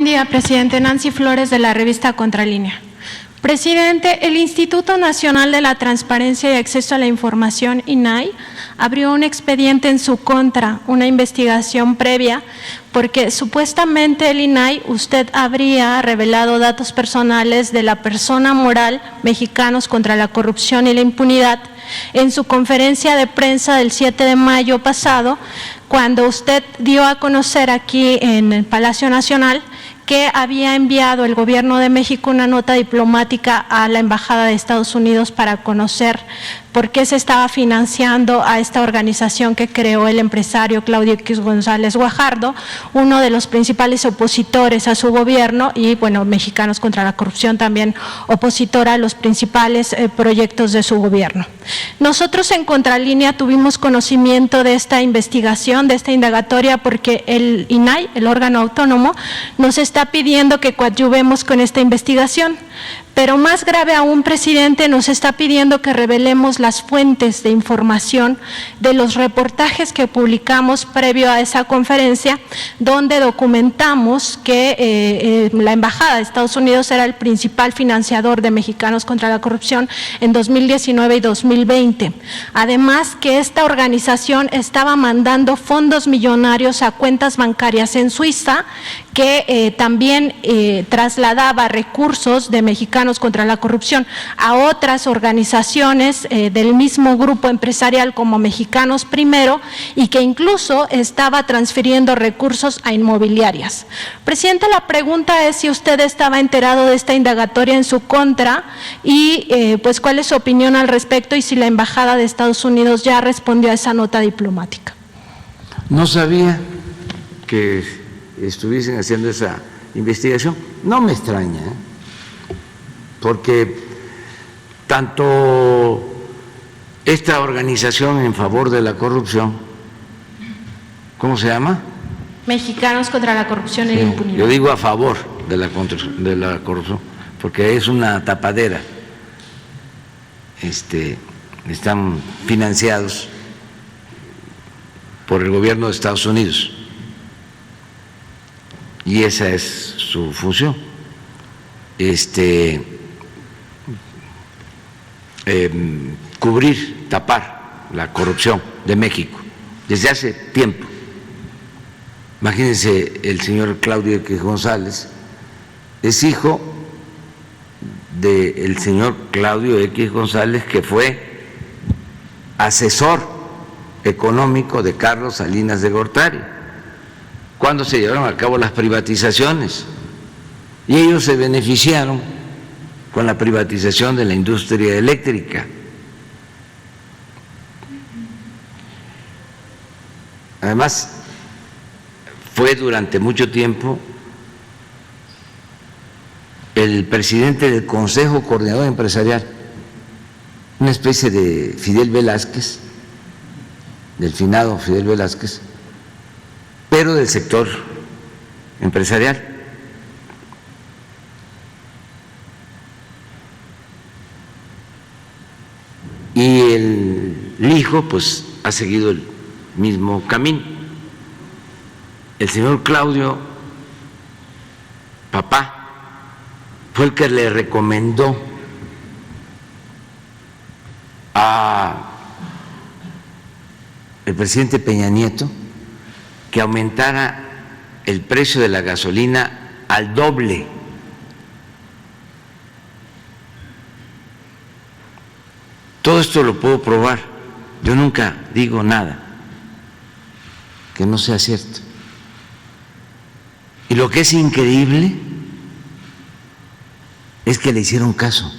día, presidente. Nancy Flores, de la revista Contralínea. Presidente, el Instituto Nacional de la Transparencia y Acceso a la Información, INAI, abrió un expediente en su contra, una investigación previa, porque supuestamente el INAI, usted habría revelado datos personales de la persona moral Mexicanos contra la Corrupción y la Impunidad en su conferencia de prensa del 7 de mayo pasado, cuando usted dio a conocer aquí en el Palacio Nacional que había enviado el Gobierno de México una nota diplomática a la Embajada de Estados Unidos para conocer por qué se estaba financiando a esta organización que creó el empresario Claudio X González Guajardo, uno de los principales opositores a su gobierno y, bueno, Mexicanos contra la Corrupción también opositora a los principales proyectos de su gobierno. Nosotros en Contralínea tuvimos conocimiento de esta investigación, de esta indagatoria, porque el INAI, el órgano autónomo, nos está pidiendo que coadyuvemos con esta investigación. Pero más grave aún, presidente, nos está pidiendo que revelemos las fuentes de información de los reportajes que publicamos previo a esa conferencia, donde documentamos que la Embajada de Estados Unidos era el principal financiador de Mexicanos contra la Corrupción en 2019 y 2020. Además, que esta organización estaba mandando fondos millonarios a cuentas bancarias en Suiza, que también trasladaba recursos de Mexicanos contra la Corrupción a otras organizaciones del mismo grupo empresarial como Mexicanos Primero, y que incluso estaba transfiriendo recursos a inmobiliarias. Presidente, la pregunta es si usted estaba enterado de esta indagatoria en su contra y pues cuál es su opinión al respecto, y si la Embajada de Estados Unidos ya respondió a esa nota diplomática. No sabía que estuviesen haciendo esa investigación. No me extraña, porque tanto esta organización en favor de la corrupción, ¿cómo se llama? Mexicanos contra la Corrupción y la Impunidad. Yo digo a favor de la corrupción, porque es una tapadera. Están financiados por el gobierno de Estados Unidos y esa es su función. Cubrir, tapar la corrupción de México desde hace tiempo. Imagínense, el señor Claudio X González es hijo del señor Claudio X González, que fue asesor económico de Carlos Salinas de Gortari cuando se llevaron a cabo las privatizaciones, y ellos se beneficiaron con la privatización de la industria eléctrica. Además, fue durante mucho tiempo el presidente del Consejo Coordinador Empresarial, una especie de Fidel Velázquez, del finado Fidel Velázquez, pero del sector empresarial. Y el hijo pues ha seguido el mismo camino. El señor Claudio, papá, fue el que le recomendó al presidente Peña Nieto que aumentara el precio de la gasolina al doble. Todo esto lo puedo probar. Yo nunca digo nada que no sea cierto. Y lo que es increíble es que le hicieron caso.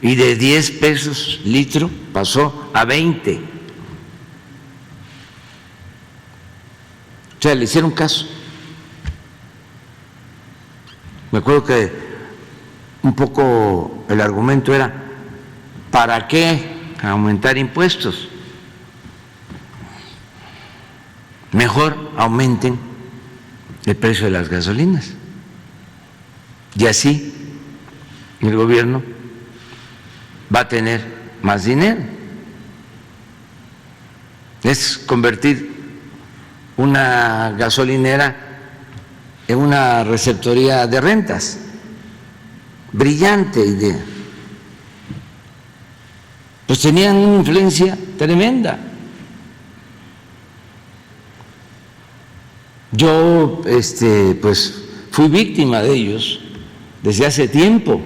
Y de 10 pesos litro pasó a 20. O sea, le hicieron caso. Me acuerdo que un poco el argumento era: ¿para qué aumentar impuestos? Mejor aumenten el precio de las gasolinas. Y así el gobierno va a tener más dinero. Es convertir una gasolinera en una receptoría de rentas. Brillante idea. Pues tenían una influencia tremenda. Yo, pues, fui víctima de ellos desde hace tiempo,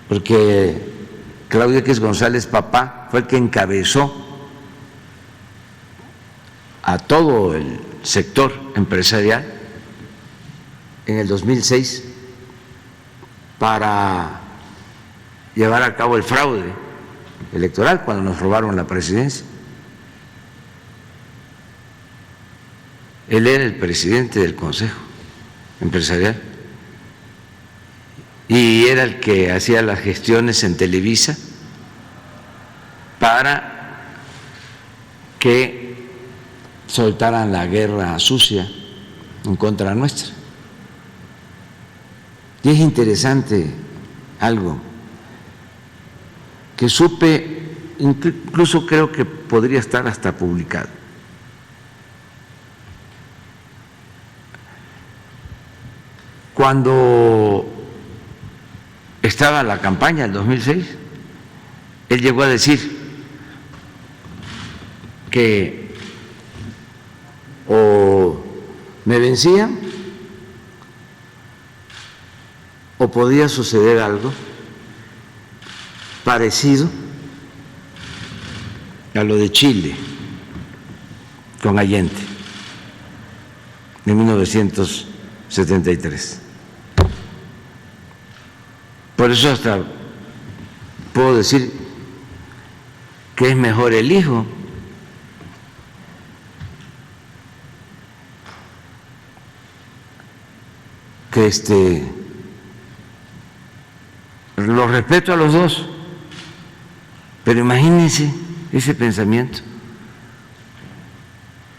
porque Claudio X González, papá, fue el que encabezó a todo el sector empresarial en el 2006 para llevar a cabo el fraude electoral cuando nos robaron la presidencia. Él era el presidente del Consejo Empresarial y era el que hacía las gestiones en Televisa para que soltaran la guerra sucia en contra nuestra. Y es interesante algo que supe, incluso creo que podría estar hasta publicado. Cuando estaba la campaña del 2006, él llegó a decir que o me vencían o podía suceder algo parecido a lo de Chile con Allende en 1973. Por eso hasta puedo decir que es mejor el hijo que los respeto a los dos, pero imagínense ese pensamiento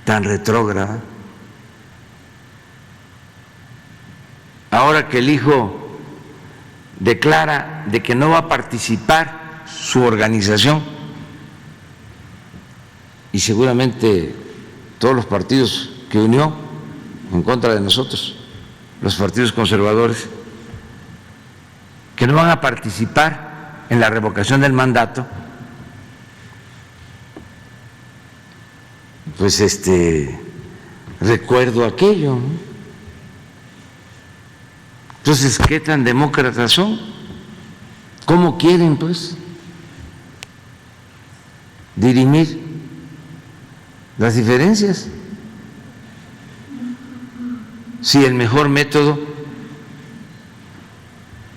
tan retrógrado. Ahora que el hijo declara de que no va a participar su organización y seguramente todos los partidos que unió en contra de nosotros, los partidos conservadores, que no van a participar en la revocación del mandato, pues recuerdo aquello, ¿no? Entonces, ¿qué tan demócratas son? ¿Cómo quieren, pues, dirimir las diferencias? Si el mejor método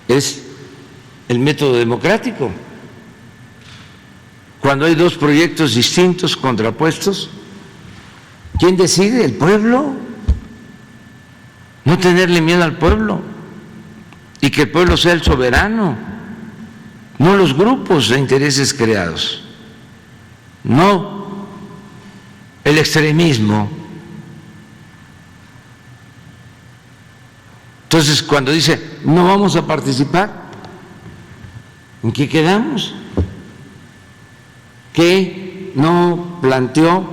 es el método democrático. Cuando hay dos proyectos distintos, contrapuestos, ¿quién decide? El pueblo. No tenerle miedo al pueblo y que el pueblo sea el soberano, no los grupos de intereses creados, no el extremismo. Entonces, cuando dice no vamos a participar, ¿en qué quedamos? ¿Qué no planteó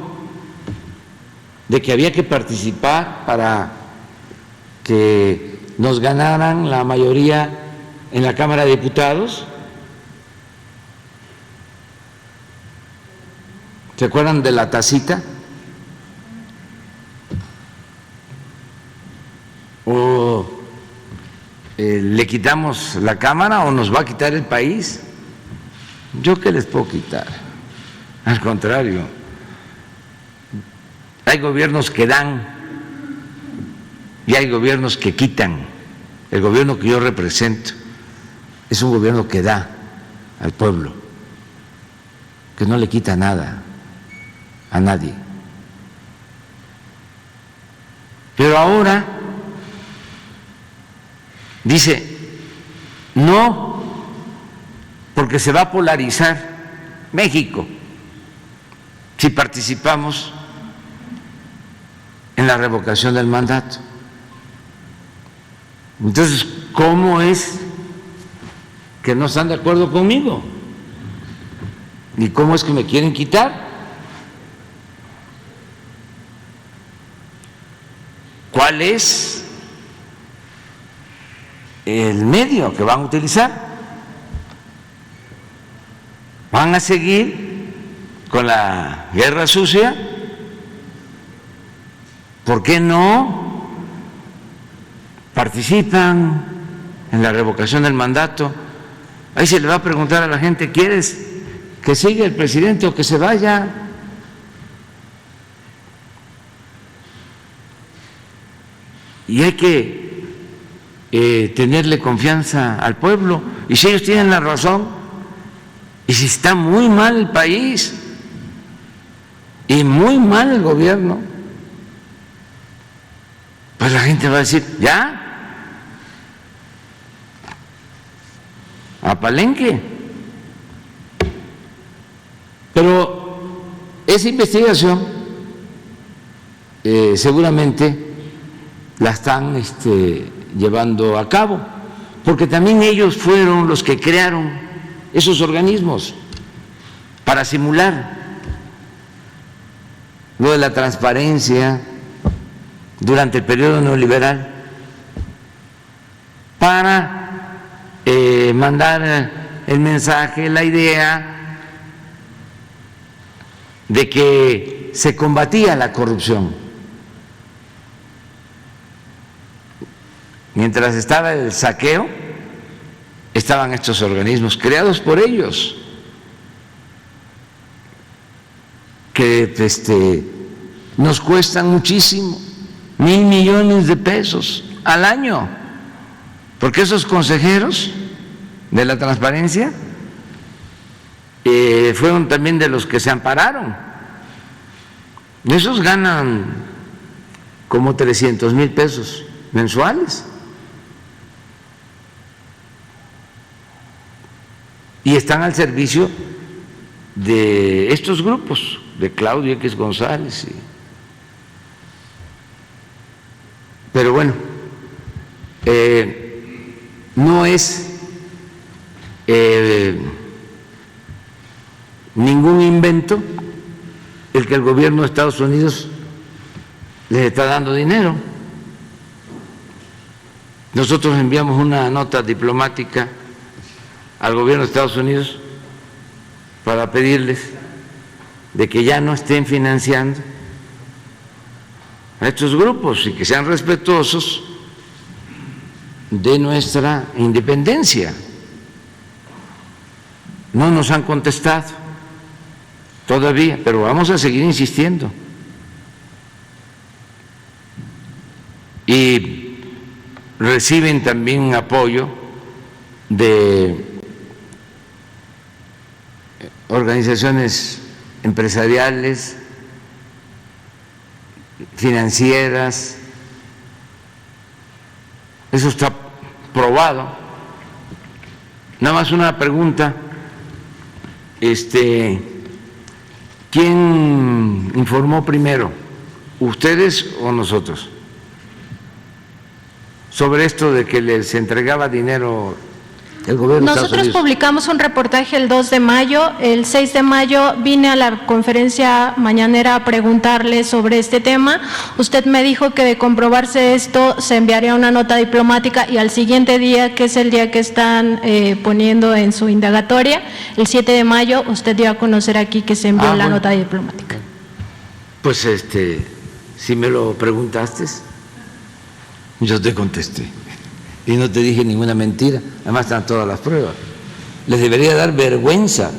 de que había que participar para que nos ganaran la mayoría en la Cámara de Diputados? ¿Se acuerdan de la tacita? ¿O le quitamos la Cámara o nos va a quitar el país? ¿Yo qué les puedo quitar? Al contrario, hay gobiernos que dan y hay gobiernos que quitan. El gobierno que yo represento es un gobierno que da al pueblo, que no le quita nada a nadie. Pero ahora dice, no, porque se va a polarizar México si participamos en la revocación del mandato. Entonces, ¿cómo es que no están de acuerdo conmigo? ¿Y cómo es que me quieren quitar? cuál es el medio que van a utilizar. ¿Van a seguir con la guerra sucia? ¿Por qué no participan en la revocación del mandato? Ahí se le va a preguntar a la gente, ¿quieres que siga el presidente o que se vaya? Y hay que tenerle confianza al pueblo. Y si ellos tienen la razón, y si está muy mal el país y muy mal el gobierno, pues la gente va a decir, ya, a Palenque. Pero esa investigación seguramente la están llevando a cabo, porque también ellos fueron los que crearon esos organismos para simular lo de la transparencia durante el periodo neoliberal, para mandar el mensaje, la idea de que se combatía la corrupción. Mientras estaba el saqueo, estaban estos organismos creados por ellos, que nos cuestan muchísimo, 1,000 millones de pesos al año, porque esos consejeros de la transparencia fueron también de los que se ampararon. Esos ganan como 300,000 pesos mensuales. Y están al servicio de estos grupos, de Claudio X González. Pero bueno, no es ningún invento el que el gobierno de Estados Unidos les está dando dinero. Nosotros enviamos una nota diplomática al gobierno de Estados Unidos para pedirles de que ya no estén financiando a estos grupos y que sean respetuosos de nuestra independencia. No nos han contestado todavía, pero vamos a seguir insistiendo. Y reciben también apoyo de organizaciones empresariales, financieras. Eso está probado. Nada más una pregunta, ¿quién informó primero, ustedes o nosotros, sobre esto de que les entregaba dinero el gobierno de Estados Nosotros Unidos? publicamos un reportaje el 2 de mayo, el 6 de mayo vine a la conferencia mañanera a preguntarle sobre este tema. Usted me dijo que de comprobarse esto se enviaría una nota diplomática y al siguiente día, que es el día que están poniendo en su indagatoria, el 7 de mayo, usted dio a conocer aquí que se envió la nota diplomática. Pues si me lo preguntaste, yo te contesté. Y no te dije ninguna mentira, además están todas las pruebas. Les debería dar vergüenza.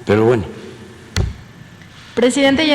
Pero bueno. Presidente,